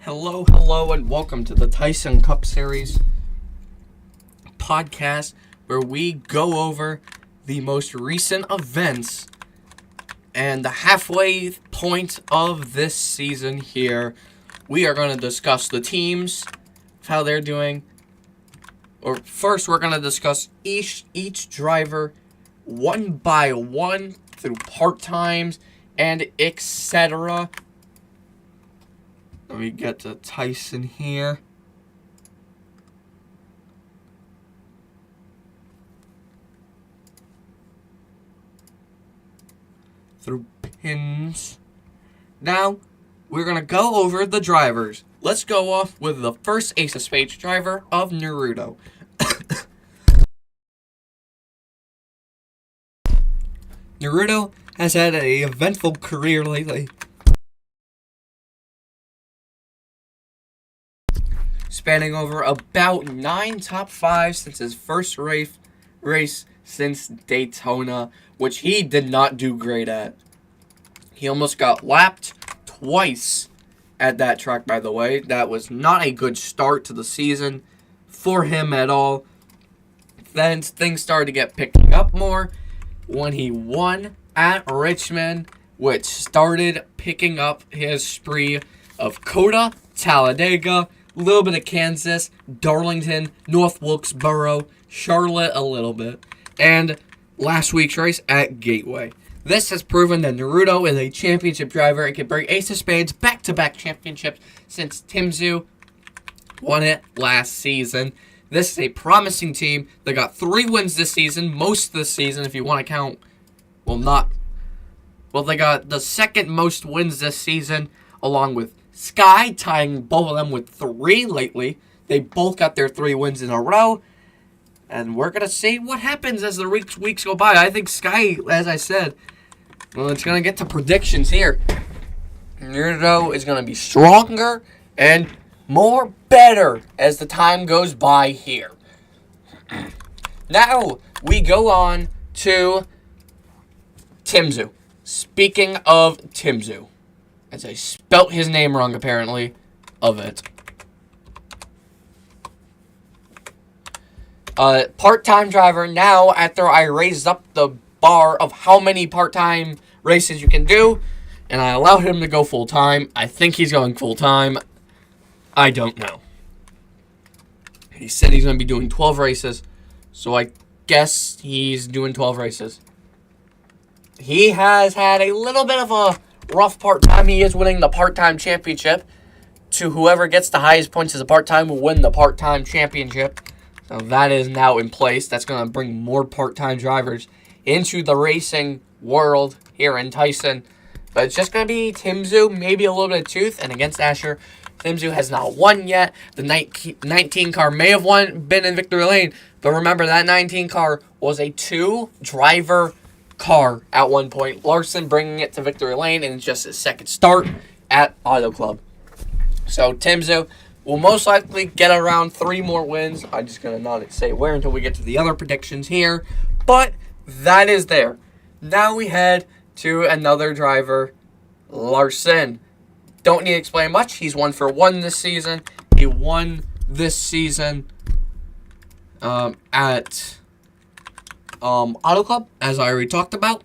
Hello, and welcome to the Tyson Cup Series podcast, where we go over the most recent events and the halfway point of this season here. We are going to discuss the teams, how they're doing. Or first, we're going to discuss each driver one by one through part times and etc. Let me get to Tyson here. Through pins. Now, we're going to go over the drivers. Let's go off with the first Ace of Spades driver of Naruto. Naruto has had an eventful career lately, spanning over about 9 top 5s since his first race since Daytona, which he did not do great at. He almost got lapped twice at that track, by the way. That was not a good start to the season for him at all. Then things started to get picking up more when he won at Richmond, which started picking up his spree of Coda, Talladega, a little bit of Kansas, Darlington, North Wilkesboro, Charlotte a little bit, and last week's race at Gateway. This has proven that Naruto is a championship driver and can bring Ace of Spades back-to-back championships since Timzu won it last season. This is a promising team. They got 3 wins this season, most of the season if you want to count. They got the second most wins this season, along with Sky, tying both of them with 3 lately. They both got their 3 wins in a row. And we're going to see what happens as the weeks go by. I think Sky, as I said, it's going to get to predictions here. Naruto is going to be stronger and more better as the time goes by here. Now, we go on to Timzu. Speaking of Timzu, as I spelt his name wrong, apparently, of it. Part-time driver. Now, after I raised up the bar of how many part-time races you can do, and I allowed him to go full-time. I think he's going full-time. I don't know. He said he's going to be doing 12 races, so I guess he's doing 12 races. He has had a little bit of a rough part-time. He is winning the part-time championship. To whoever gets the highest points as a part-time will win the part-time championship. So that is now in place. That's going to bring more part-time drivers into the racing world here in Tyson. But it's just going to be Timzu, maybe a little bit of Tooth, and against Asher. Timzu has not won yet. The 19 car may have been in victory lane, but remember that 19 car was a 2-driver car at one point. Larson bringing it to victory lane, and it's just his second start at Auto Club. So Timzu will most likely get around 3 more wins. I'm just going to not say where until we get to the other predictions here. But that is there. Now we head to another driver, Larson. Don't need to explain much. He's 1 for 1 this season. He won this season at Auto Club, as I already talked about.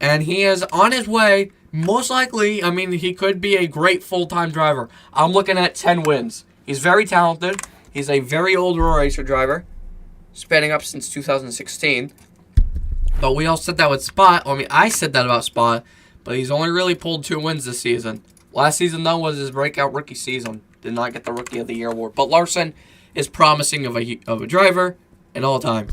And he is on his way. Most likely, he could be a great full-time driver. I'm looking at 10 wins. He's very talented. He's a very old Road Racer driver, spanning up since 2016. But we all said that with Spot. I said that about Spot, but he's only really pulled 2 wins this season. Last season, though, was his breakout rookie season. Did not get the Rookie of the Year award. But Larson is promising of a driver in all time.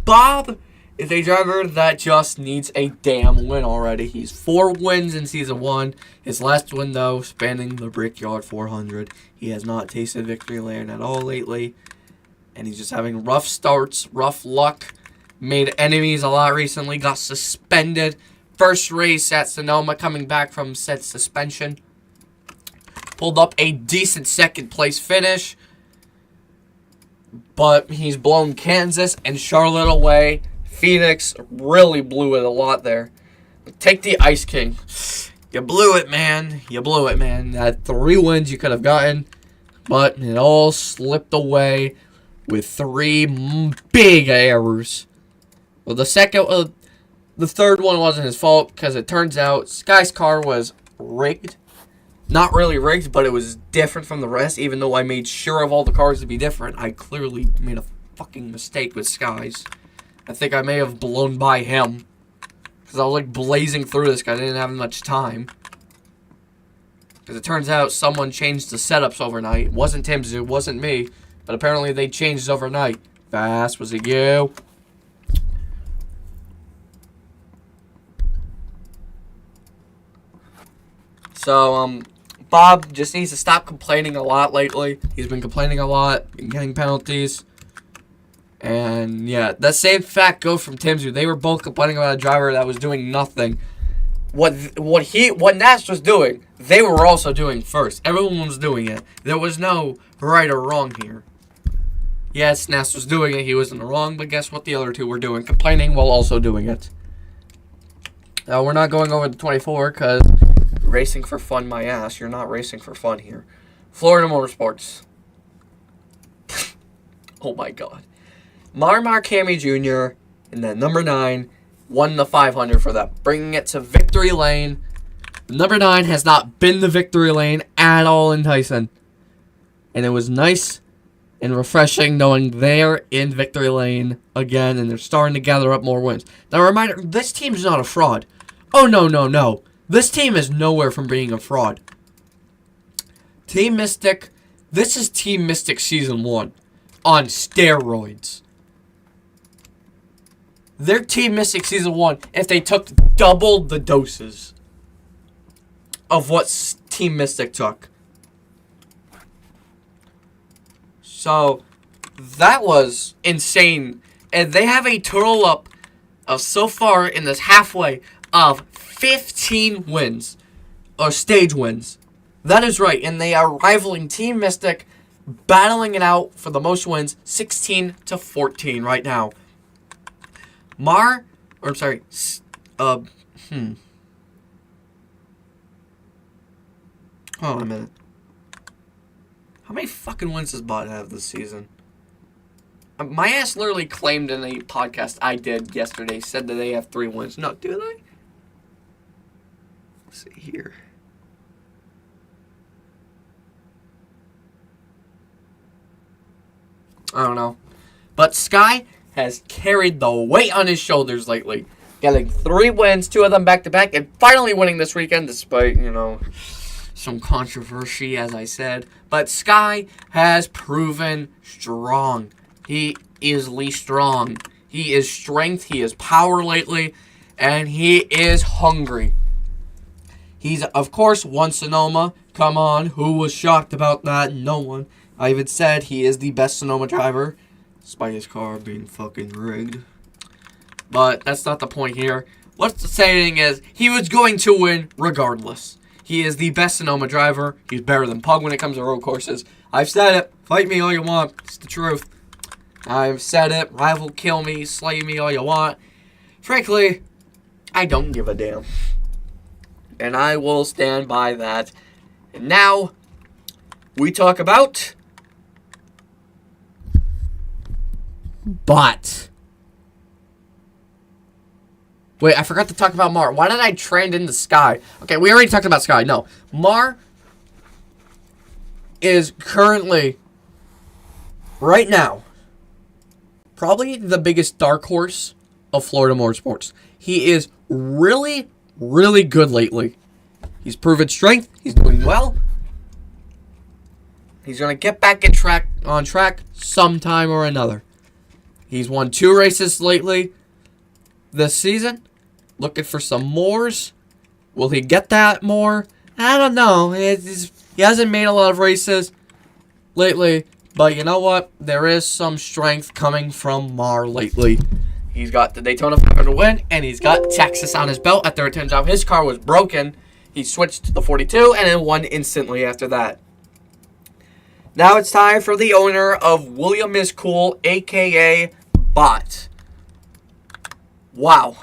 Bob is a driver that just needs a damn win already. He's 4 wins in Season 1. His last win, though, spanning the Brickyard 400. He has not tasted victory lane at all lately. And he's just having rough starts, rough luck. Made enemies a lot recently. Got suspended. First race at Sonoma, coming back from said suspension. Pulled up a decent second-place finish. But he's blown Kansas and Charlotte away. Phoenix really blew it a lot there. Take the Ice King. You blew it, man. You blew it, man. That 3 wins you could have gotten. But it all slipped away with 3 big errors. Well, the third one wasn't his fault because it turns out Sky's car was rigged. Not really rigged, but it was different from the rest. Even though I made sure of all the cars to be different, I clearly made a fucking mistake with Sky's. I think I may have blown by him because I was like blazing through this guy. I didn't have much time. Because it turns out someone changed the setups overnight. It wasn't Tim's, it wasn't me. But apparently they changed it overnight. Fast, was it you? So, Bob just needs to stop complaining a lot lately. He's been complaining a lot and getting penalties. And, yeah, that same fact goes from Tim's. They were both complaining about a driver that was doing nothing. What Nast was doing, they were also doing first. Everyone was doing it. There was no right or wrong here. Yes, Nast was doing it. He wasn't wrong, but guess what the other two were doing? Complaining while also doing it. Now, we're not going over to 24 because racing for fun, my ass. You're not racing for fun here. Florida Motorsports. Oh, my God. Marmar Cammy Jr. and then number 9 won the 500 for that, bringing it to victory lane. Number 9 has not been the victory lane at all in Tyson. And it was nice and refreshing knowing they're in victory lane again and they're starting to gather up more wins. Now, a reminder, this team's not a fraud. Oh, no, no, no. This team is nowhere from being a fraud. Team Mystic, this is Team Mystic Season 1 on steroids. They're Team Mystic Season 1 if they took double the doses of what Team Mystic took. So, that was insane. And they have a total up of, so far in this halfway, of 15 wins. Or stage wins. That is right. And they are rivaling Team Mystic, battling it out for the most wins, 16-14 right now. Hold on a minute. How many fucking wins does Bot have this season? My ass literally claimed in a podcast I did yesterday, said that they have 3 wins. No, do they? Let's see here. I don't know. But Sky has carried the weight on his shoulders lately. Getting 3 wins, 2 of them back-to-back, and finally winning this weekend despite, some controversy, as I said. But Sky has proven strong. He is strong. He is strength, he is power lately, and he is hungry. He's, of course, won Sonoma. Come on, who was shocked about that? No one. I even said he is the best Sonoma driver, despite his car being fucking rigged. But that's not the point here. What's the saying is, he was going to win regardless. He is the best Sonoma driver. He's better than Pug when it comes to road courses. I've said it. Fight me all you want. It's the truth. I've said it. Rival kill me, slay me all you want. Frankly, I don't give a damn. And I will stand by that. And now, we talk about Bot. Wait, I forgot to talk about Mar. Why did I trend into Sky? Okay, we already talked about Sky. No. Mar is currently, right now, probably the biggest dark horse of Florida Motorsports. He is really, really good lately. He's proven strength. He's doing well. He's going to get back on track sometime or another. He's won 2 races lately this season. Looking for some mores. Will he get that more? I don't know. He hasn't made a lot of races lately. But you know what? There is some strength coming from Mar lately. He's got the Daytona 500 win, and he's got Texas on his belt. After it turns out his car was broken, he switched to the 42 and then won instantly after that. Now it's time for the owner of William is Cool, a.k.a. Bot. Wow.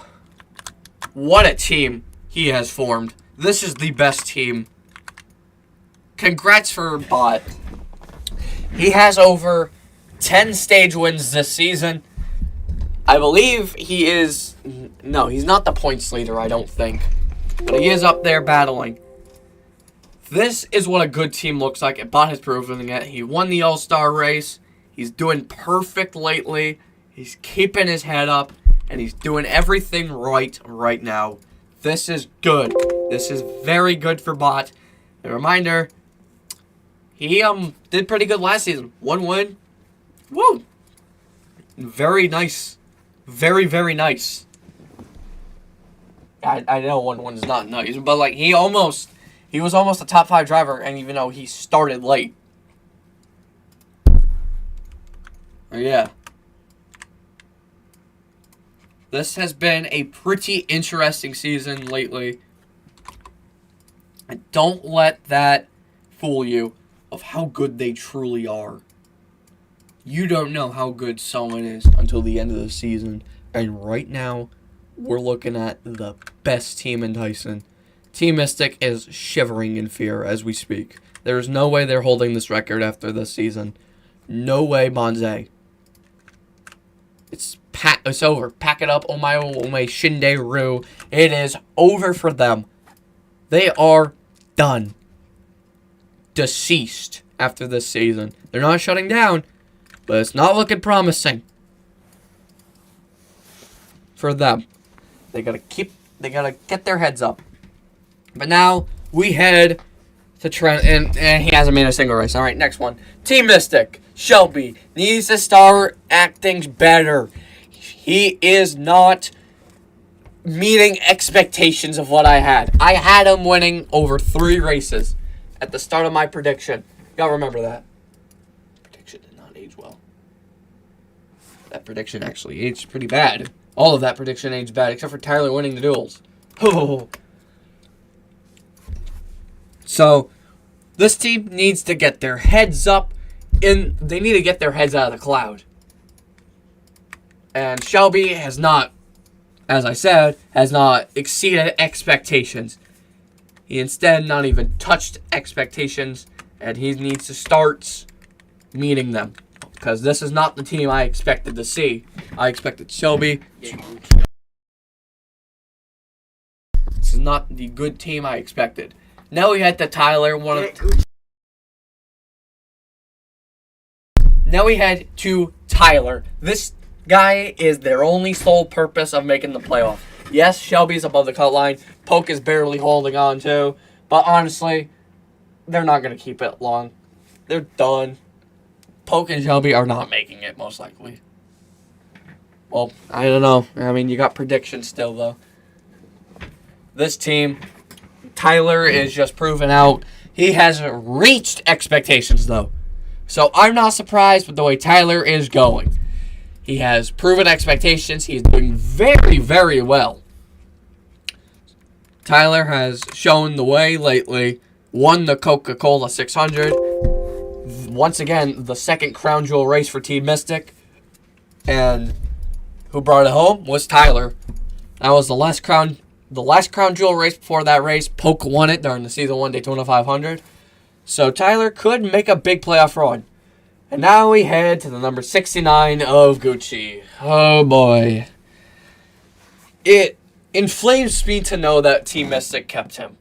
What a team he has formed. This is the best team. Congrats for Bot. He has over 10 stage wins this season. I believe he is... No, he's not the points leader, I don't think. But he is up there battling. This is what a good team looks like, and Bot has proven it. He won the All-Star race. He's doing perfect lately. He's keeping his head up, and he's doing everything right now. This is good. This is very good for Bot. A reminder, he did pretty good last season. 1 win. Woo! Very nice. Very, very nice. I know 1 is not nice, but like he was almost a top 5 driver, and even though he started late. Yeah. This has been a pretty interesting season lately. And don't let that fool you of how good they truly are. You don't know how good someone is until the end of the season. And right now, we're looking at the best team in Tyson. Team Mystic is shivering in fear as we speak. There is no way they're holding this record after this season. No way, Monze. It's over. Pack it up, omae shinderu. It is over for them. They are done. Deceased after this season. They're not shutting down, but it's not looking promising for them. They gotta get their heads up. But now we head to Trent, and he hasn't made a single race. All right, next one. Team Mystic. Shelby needs to start acting better. He is not meeting expectations of what I had. I had him winning over 3 races at the start of my prediction. You gotta remember that. Prediction did not age well. That prediction actually aged pretty bad. All of that prediction aged bad, except for Tyler winning the duels. Oh. So, this team needs to get their heads up. They need to get their heads out of the cloud. And Shelby has not, as I said, has not exceeded expectations. He instead not even touched expectations, and he needs to start meeting them. Because this is not the team I expected to see. I expected Shelby. This is not the good team I expected. Now we head to Tyler. Now we head to Tyler. This guy is their only sole purpose of making the playoff. Yes, Shelby's above the cut line. Poke is barely holding on too. But honestly, they're not going to keep it long. They're done. Poke and Shelby are not making it, most likely. Well, I don't know. I mean, you got predictions still, though. This team, Tyler is just proving out. He hasn't reached expectations, though. So I'm not surprised with the way Tyler is going. He has proven expectations. He's doing very, very well. Tyler has shown the way lately. Won the Coca-Cola 600. Once again, the second crown jewel race for Team Mystic. And who brought it home was Tyler. That was the last crown jewel race before that race. Poke won it during the Season 1 Daytona 500. So Tyler could make a big playoff run. And now we head to the number 69 of Gucci. Oh boy. It inflames me to know that Team Mystic kept him.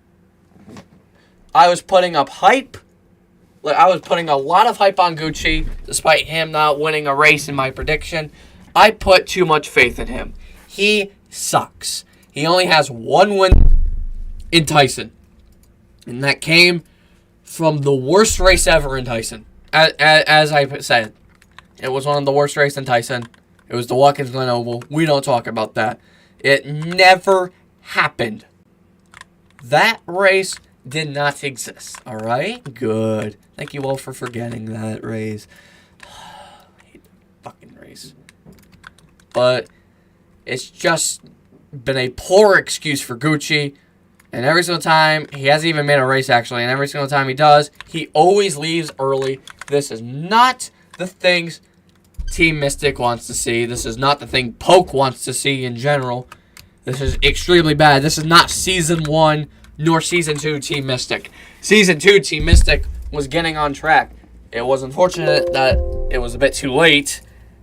I was putting up hype. I was putting a lot of hype on Gucci, despite him not winning a race in my prediction. I put too much faith in him. He sucks. He only has 1 win in Tyson. And that came from the worst race ever in Tyson. As I said, it was one of the worst races in Tyson. It was the Watkins Glen Oval. We don't talk about that. It never happened. That race did not exist. All right? Good. Thank you all for forgetting that race. I hate the fucking race. But it's just been a poor excuse for Gucci. And every single time, he hasn't even made a race, actually. And every single time he does, he always leaves early. This is not the things Team Mystic wants to see. This is not the thing Poke wants to see in general. This is extremely bad. This is not Season 1 nor Season 2 Team Mystic. Season 2 Team Mystic was getting on track. It was unfortunate that it was a bit too late.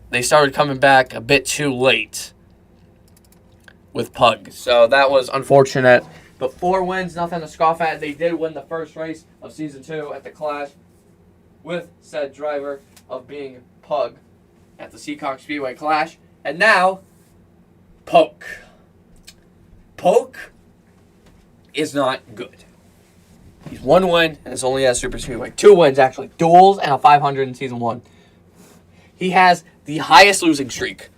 They started coming back a bit too late with Pug. So that was unfortunate. But 4 wins, nothing to scoff at. They did win the first race of Season 2 at the Clash with said driver of being Pug at the Seacock Speedway Clash. And now, Poke. Poke is not good. He's 1 win, and it's only at Super Speedway. 2 wins, actually. Duels and a 500 in Season 1. He has the highest losing streak.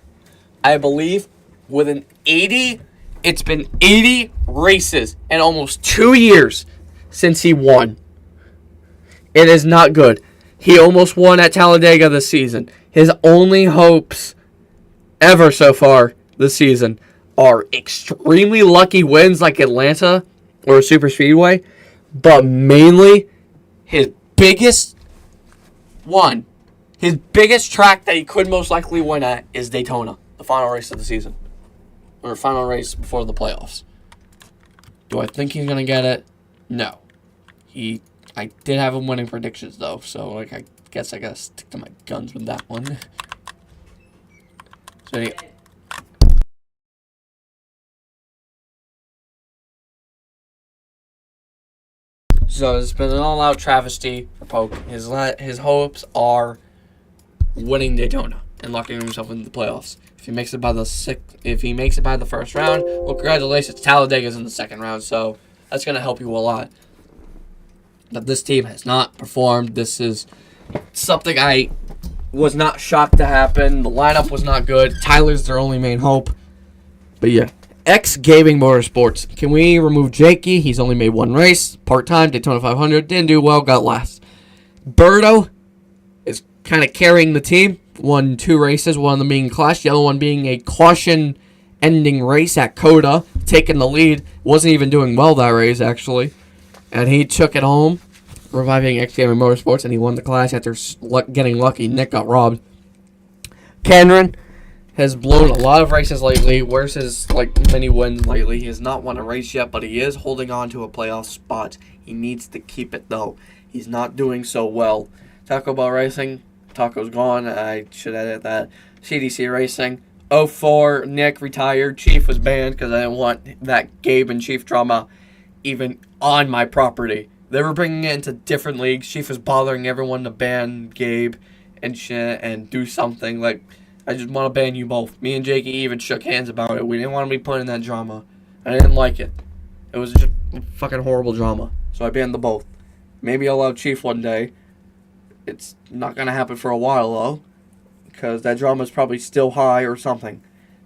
I believe with an 80, it's been 80 races in almost 2 years since he won. It is not good. He almost won at Talladega this season. His only hopes ever so far this season are extremely lucky wins like Atlanta or Super Speedway, but mainly his biggest track that he could most likely win at is Daytona, the final race of the season, or final race before the playoffs. Do I think he's gonna get it? No. I did have him winning predictions though, so I guess I gotta stick to my guns with that one. So it's been an all-out travesty for Poke. His hopes are winning Daytona and locking himself into the playoffs. If he makes it by the first round, well, congratulations. Talladega's in the second round, so that's gonna help you a lot. But this team has not performed. This is something I was not shocked to happen. The lineup was not good. Tyler's their only main hope. But yeah. Gaming Motorsports. Can we remove Jakey? He's only made 1 race. Part-time, Daytona 500. Didn't do well, got last. Birdo is kind of carrying the team. Won 2 races, one of them being Clash. The other one being a caution-ending race at Coda. Taking the lead. Wasn't even doing well that race, actually. And he took it home, reviving Gaming Motorsports, and he won the Clash after getting lucky. Nick got robbed. Cameron has blown a lot of races lately. Where's his many wins lately? He has not won a race yet, but he is holding on to a playoff spot. He needs to keep it though. He's not doing so well. Taco Bell Racing, Taco's gone. I should edit that. CDC Racing, 04, Nick retired. Chief was banned because I didn't want that Gabe and Chief drama even on my property. They were bringing it into different leagues. Chief was bothering everyone to ban Gabe and shit and do something I just want to ban you both. Me and Jakey even shook hands about it. We didn't want to be put in that drama. I didn't like it. It was just fucking horrible drama. So I banned them both. Maybe I'll allow Chief one day. It's not going to happen for a while, though. Because that drama is probably still high or something.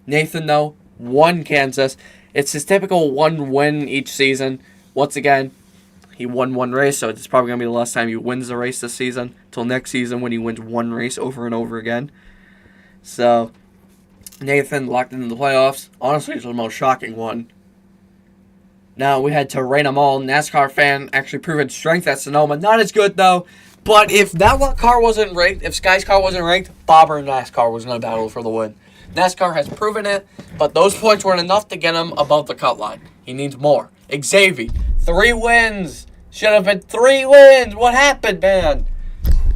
Nathan, though, won Kansas. It's his typical 1 win each season. Once again, he won 1 race, so it's probably going to be the last time he wins a race this season. Till next season when he wins 1 race over and over again. So, Nathan locked into the playoffs. Honestly, it's the most shocking one. Now, we had Terrain Mall, NASCAR fan, actually proven strength at Sonoma. Not as good, though. But if that car wasn't ranked, if Sky's car wasn't ranked, Bobber and NASCAR was going to battle for the win. NASCAR has proven it, but those points weren't enough to get him above the cut line. He needs more. Xavier, 3 wins. Should have been 3 wins. What happened, man?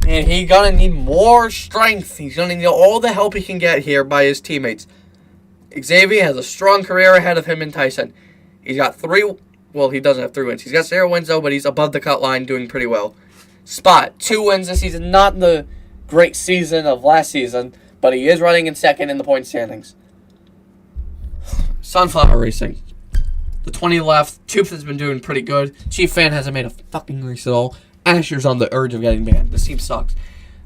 And he's going to need more strength. He's going to need all the help he can get here by his teammates. Xavier has a strong career ahead of him and Tyson. He's got 3... Well, he doesn't have 3 wins. He's got 0 wins, though, but he's above the cut line, doing pretty well. Spot, 2 wins this season. Not the great season of last season, but he is running in second in the point standings. Sunflower Racing. The 20 left. Tooth has been doing pretty good. Chief Fan hasn't made a fucking race at all. Asher's on the urge of getting banned. This team sucks.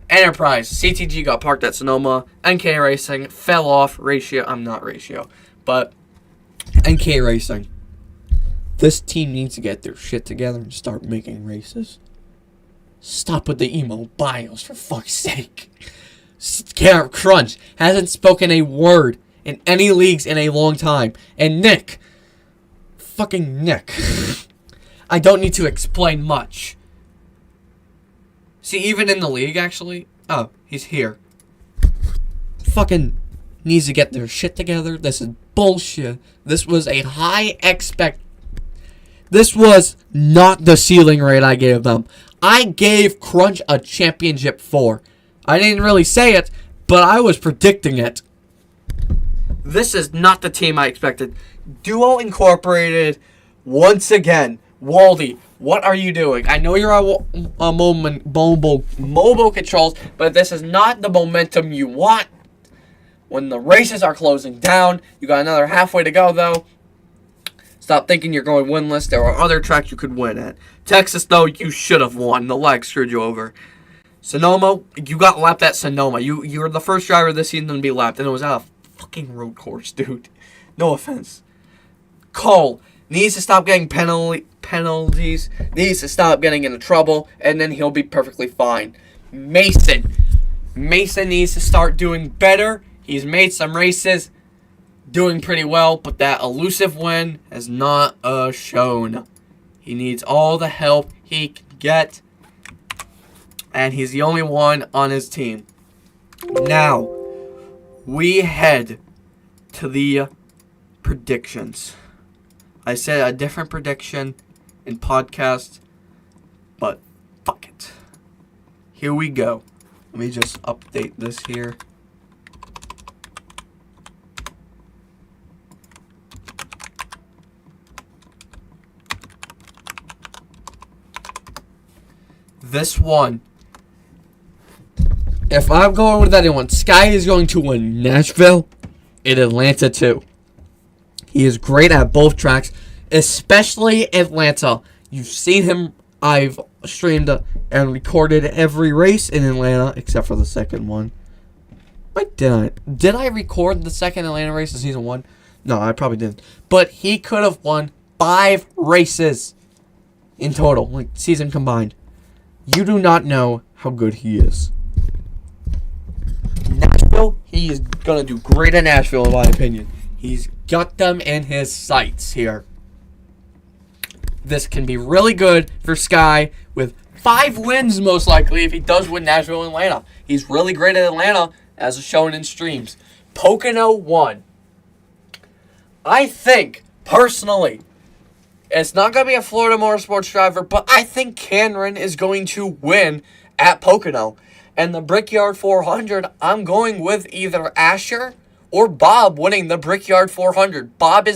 Enterprise. CTG got parked at Sonoma. NK Racing fell off. But NK Racing. This team needs to get their shit together and start making races. Stop with the emo bios, for fuck's sake. Crunch hasn't spoken a word in any leagues in a long time. And Nick. Fucking Nick. I don't need to explain much. See, even in the league, actually. Oh, he's here. Fucking needs to get their shit together. This is bullshit. This was a high This was not the ceiling rate I gave them. I gave Crunch a championship 4. I didn't really say it, but I was predicting it. This is not the team I expected. Duo Incorporated, once again. Waldy, what are you doing? I know you're on mobile controls, but this is not the momentum you want. When the races are closing down, you got another halfway to go, though. Stop thinking you're going winless. There are other tracks you could win at. Texas, though, you should have won. The lag screwed you over. Sonoma, you got lapped at Sonoma. You were the first driver this season to be lapped, and it was at a fucking road course, dude. No offense. Cole needs to stop getting penalties, needs to stop getting into trouble, and then he'll be perfectly fine. Mason needs to start doing better. He's made some races, doing pretty well, but that elusive win has not shown. He needs all the help he can get, and he's the only one on his team. Now, we head to the predictions. I said a different prediction in podcast, but fuck it. Here we go. Let me just update this here. This one, if I'm going with anyone, Sky is going to win Nashville and Atlanta too. He is great at both tracks, especially Atlanta. You've seen him. I've streamed and recorded every race in Atlanta except for the second one. Wait, did I record the second Atlanta race in season 1? No, I probably didn't. But he could have won 5 races in total, like season combined. You do not know how good he is. Nashville, he is going to do great in Nashville, in my opinion. He's got them in his sights here. This can be really good for Sky with 5 wins, most likely, if he does win Nashville and Atlanta. He's really great at Atlanta, as shown in streams. Pocono 1. I think, personally, it's not going to be a Florida Motorsports driver, but I think Cameron is going to win at Pocono. And the Brickyard 400, I'm going with either Asher or Bob winning the Brickyard 400. Bob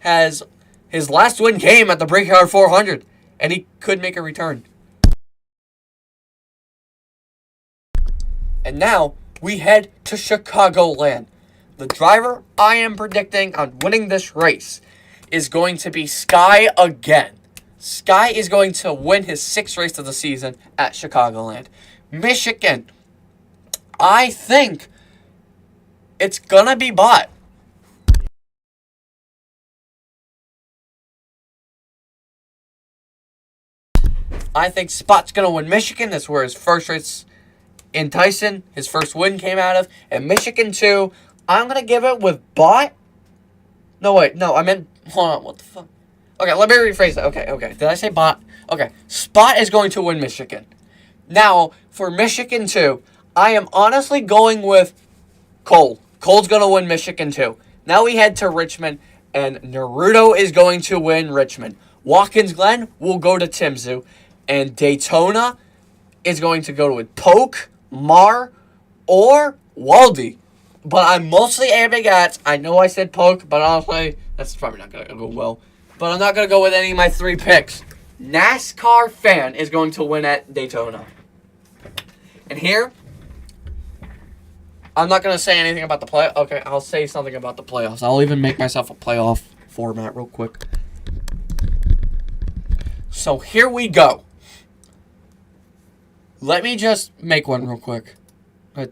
has his last win came at the Brickyard 400, and he could make a return. And now we head to Chicagoland. The driver I am predicting on winning this race is going to be Sky again. Sky is going to win his 6th race of the season at Chicagoland. Michigan, I think it's going to be Bott. I think Spot's going to win Michigan. That's where his first race in Tyson, his first win came out of. And Michigan 2, I'm going to give it with Bott. No, wait. No, I meant... Hold on. What the fuck? Okay, let me rephrase that. Okay. Did I say Bott? Okay. Spot is going to win Michigan. Now, for Michigan 2, I am honestly going with Cole. Cole's going to win Michigan 2. Now we head to Richmond, and Naruto is going to win Richmond. Watkins Glen will go to Timzu, and Daytona is going to go with Polk, Mar, or Waldy. But I'm mostly aiming at, I know I said Polk, but honestly, that's probably not going to go well. But I'm not going to go with any of my 3 picks. NASCAR fan is going to win at Daytona. And here, I'm not going to say anything about the play. Okay, I'll say something about the playoffs. I'll even make myself a playoff format real quick. So here we go. Let me just make one real quick.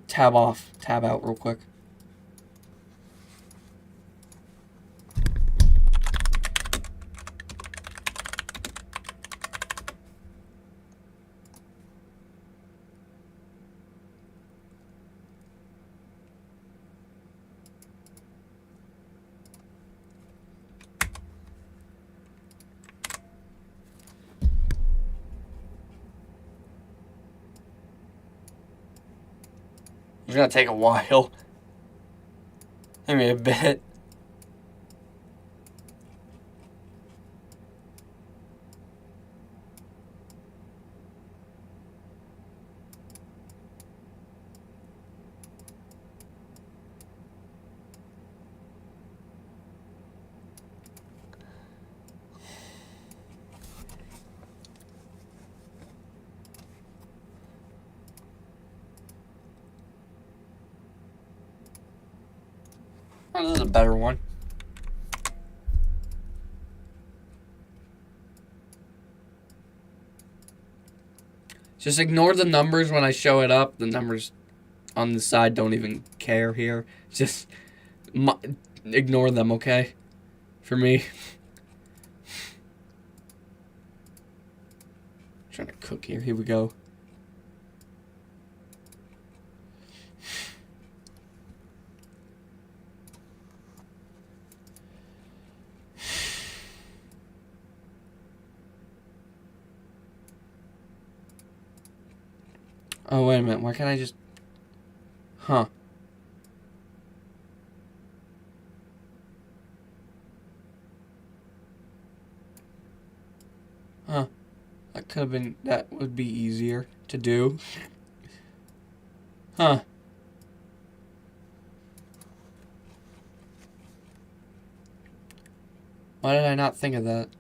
Tab out real quick. It's going to take a while. Maybe a bit. Oh, this is a better one. Just ignore the numbers when I show it up. The numbers on the side don't even care here. Just ignore them, okay? For me. Trying to cook here. Here we go. Oh, wait a minute. Why can't I just... Huh. Huh. That could have been... That would be easier to do. Huh. Why did I not think of that?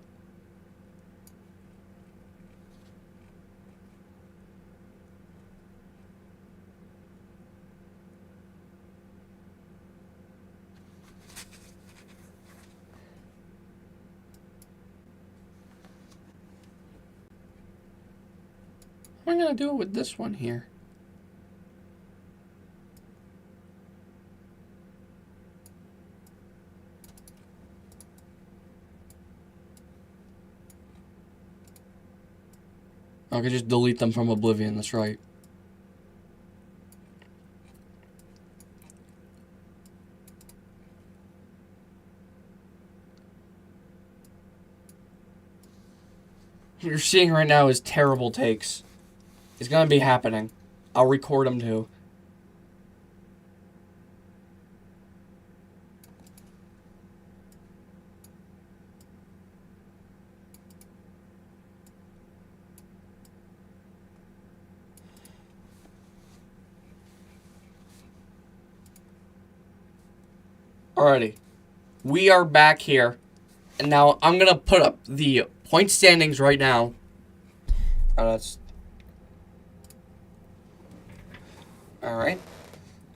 What am I going to do with this one here? I could just delete them from Oblivion, that's right. What you're seeing right now is terrible takes. It's gonna be happening. I'll record them too. Alrighty. We are back here. And now I'm gonna put up the point standings right now. Oh, that's... Alright.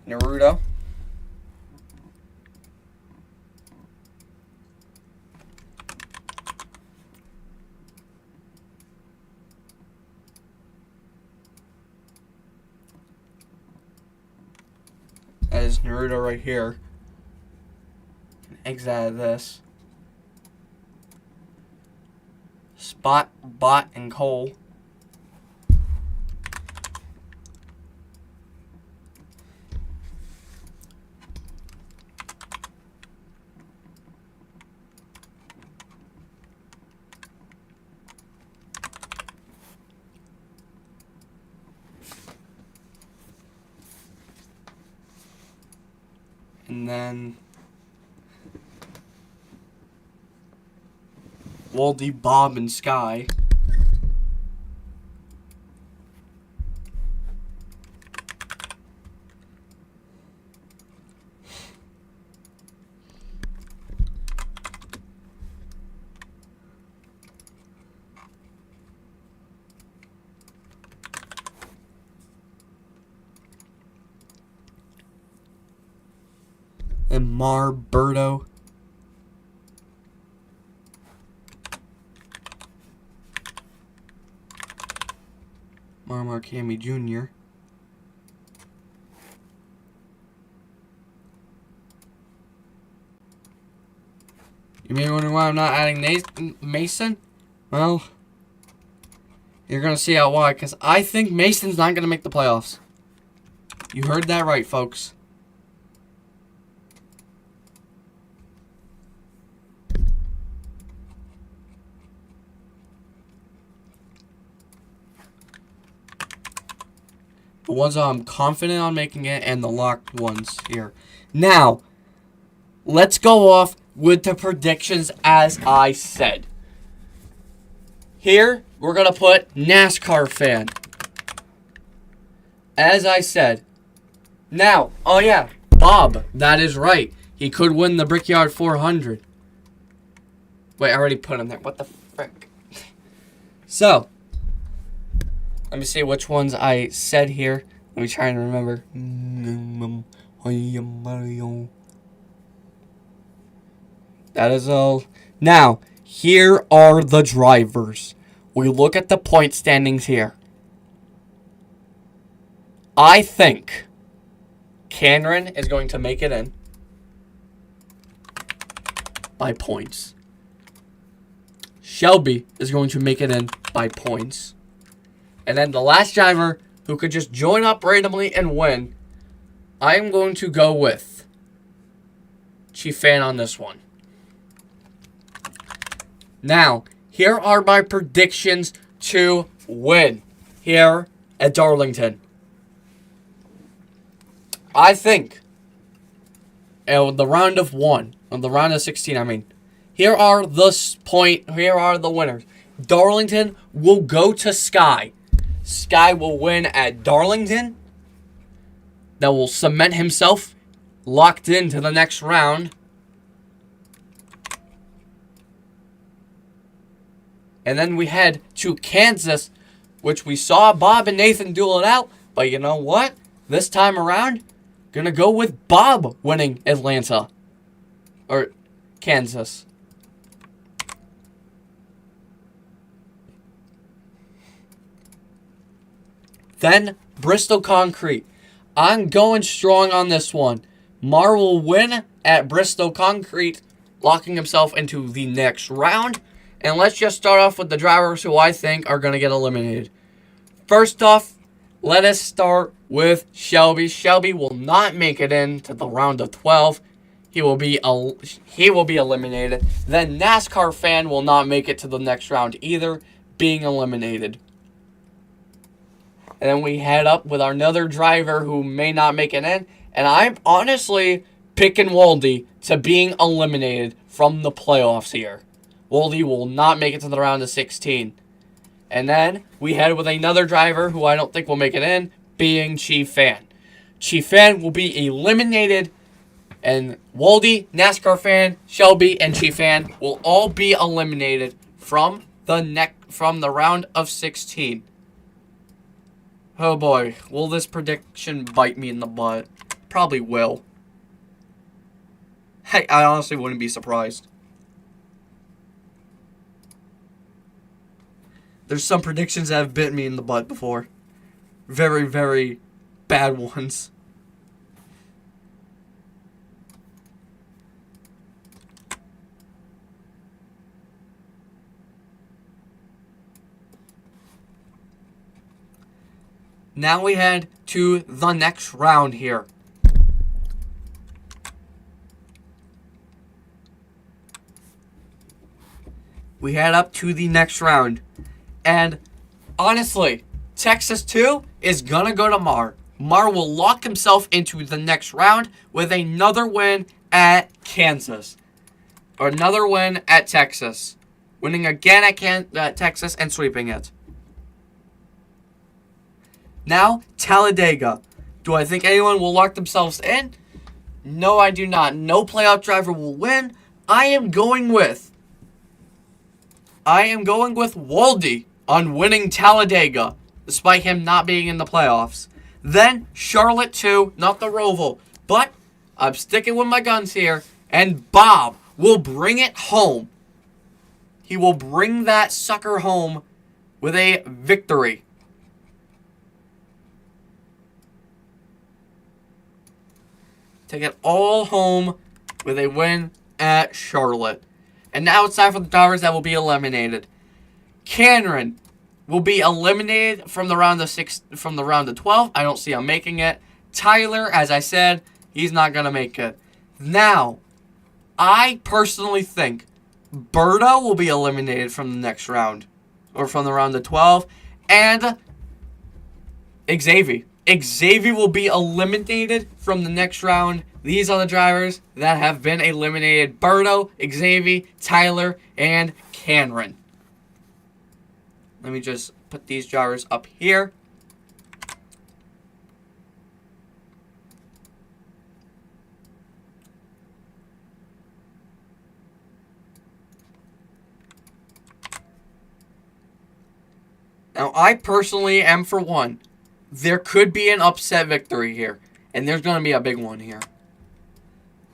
Naruto. That is Naruto right here. Exit out of this. Spot, Bot, and Cole. And then Waldy, Bob, and Sky. And Marberto. Markami Jr. You may wonder why I'm not adding Mason? Well, you're going to see out why, because I think Mason's not going to make the playoffs. You heard that right, folks. The ones I'm confident on making it and the locked ones here. Now, let's go off with the predictions as I said. Here, we're going to put NASCAR fan. As I said. Now, oh yeah, Bob, that is right. He could win the Brickyard 400. Wait, I already put him there. What the frick? So, let me see which ones I said here. Let me try and remember. That is all. Now, here are the drivers. We look at the point standings here. I think Cameron is going to make it in by points. Shelby is going to make it in by points. And then the last driver who could just join up randomly and win, I am going to go with Chief Fan on this one. Now, here are my predictions to win here at Darlington. I think the round of 16, I mean, here are the winners. Darlington will go to Sky. Sky will win at Darlington. That will cement himself locked into the next round. And then we head to Kansas, which we saw Bob and Nathan duel it out. But you know what? This time around, gonna go with Bob winning Atlanta. Or Kansas. Then Bristol Concrete. I'm going strong on this one. Mar will win at Bristol Concrete, locking himself into the next round. And let's just start off with the drivers who I think are going to get eliminated. First off, let us start with Shelby. Shelby will not make it into the round of 12. He will be eliminated. Then NASCAR Fan will not make it to the next round either, being eliminated. And then we head up with another driver who may not make it in. And I'm honestly picking Waldy to being eliminated from the playoffs here. Waldy will not make it to the round of 16. And then we head with another driver who I don't think will make it in, being Chief Fan. Chief Fan will be eliminated. And Waldy, NASCAR Fan, Shelby, and Chief Fan will all be eliminated from the round of 16. Oh boy, will this prediction bite me in the butt? Probably will. Hey, I honestly wouldn't be surprised. There's some predictions that have bit me in the butt before. Very, very bad ones. Now we head to the next round here. We head up to the next round. And honestly, Texas 2 is going to go to Mar. Mar will lock himself into the next round with another win at Kansas. Or another win at Texas. Winning again at Texas and sweeping it. Now, Talladega. Do I think anyone will lock themselves in? No, I do not. No playoff driver will win. I am going with Waldy on winning Talladega, despite him not being in the playoffs. Then, Charlotte 2, not the Roval. But, I'm sticking with my guns here, and Bob will bring it home. He will bring that sucker home with a victory. Take it all home with a win at Charlotte. And now it's time for the drivers that will be eliminated. Cameron will be eliminated from the round of 12. I don't see him making it. Tyler, as I said, he's not going to make it. Now, I personally think Berto will be eliminated from the next round. Or from the round of 12. And Xavier. Xavier will be eliminated from the next round. These are the drivers that have been eliminated. Berto, Xavier, Tyler, and Cameron. Let me just put these drivers up here. Now, I personally am for one. There could be an upset victory here. And there's going to be a big one here.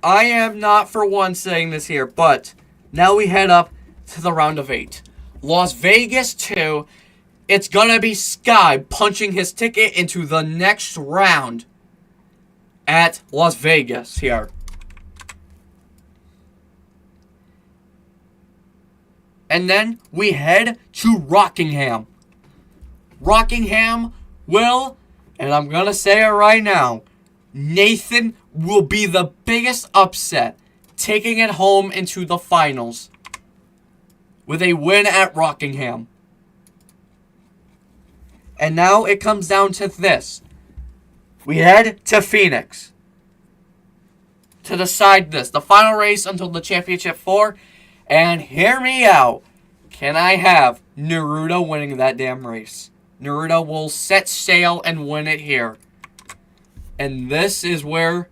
I am not for one saying this here, but Now we head up to the round of 8. Las Vegas 2. It's going to be Sky punching his ticket into the next round at Las Vegas here. And then we head to Rockingham. Rockingham will, and I'm going to say it right now, Nathan will be the biggest upset, taking it home into the finals with a win at Rockingham. And now it comes down to this. We head to Phoenix to decide this. The final race until the championship 4. And hear me out. Can I have Naruto winning that damn race? Naruto will set sail and win it here. And this is where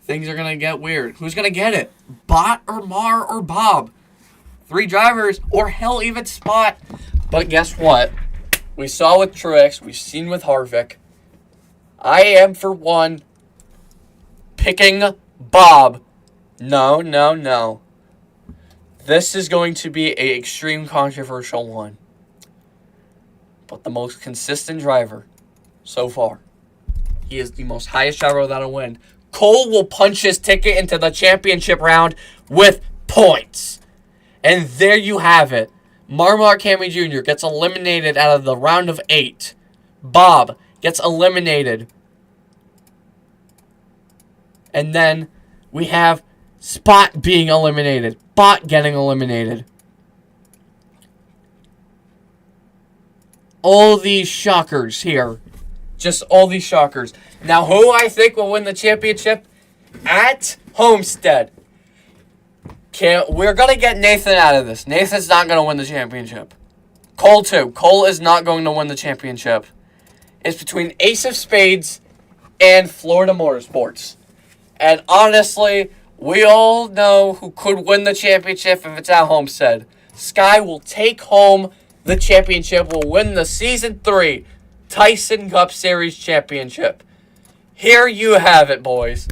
things are going to get weird. Who's going to get it? Bot or Mar or Bob? 3 drivers or hell even Spot. But guess what? We saw with Truex. We've seen with Harvick. I am, for one, picking Bob. No. This is going to be an extreme controversial one. But the most consistent driver so far. He is the most highest driver that'll win. Cole will punch his ticket into the championship round with points. And there you have it. Marmar Cammy Jr. gets eliminated out of the round of 8. Bob gets eliminated. And then we have Spot being eliminated. Bot getting eliminated. All these shockers here. Just all these shockers. Now, who I think will win the championship at Homestead? We're going to get Nathan out of this. Nathan's not going to win the championship. Cole, too. Cole is not going to win the championship. It's between Ace of Spades and Florida Motorsports. And honestly, we all know who could win the championship if it's at Homestead. Sky will take home the championship, will win the Season 3 Tyson Cup Series championship. Here you have it, boys.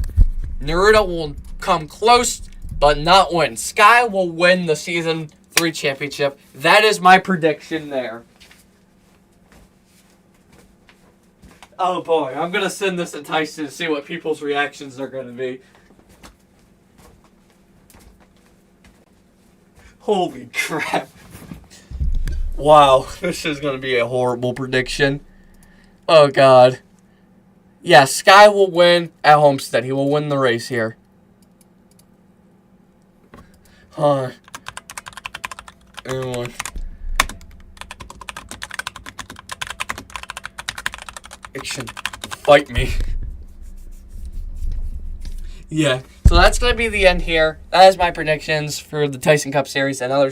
Naruto will come close, but not win. Sky will win the Season 3 championship. That is my prediction there. Oh boy, I'm going to send this to Tyson to see what people's reactions are going to be. Holy crap. Wow, this is going to be a horrible prediction. Oh god. Yeah, Sky will win at Homestead. He will win the race here. Everyone. Action. Fight me. Yeah. So that's going to be the end here. That is my predictions for the Tyson Cup Series and other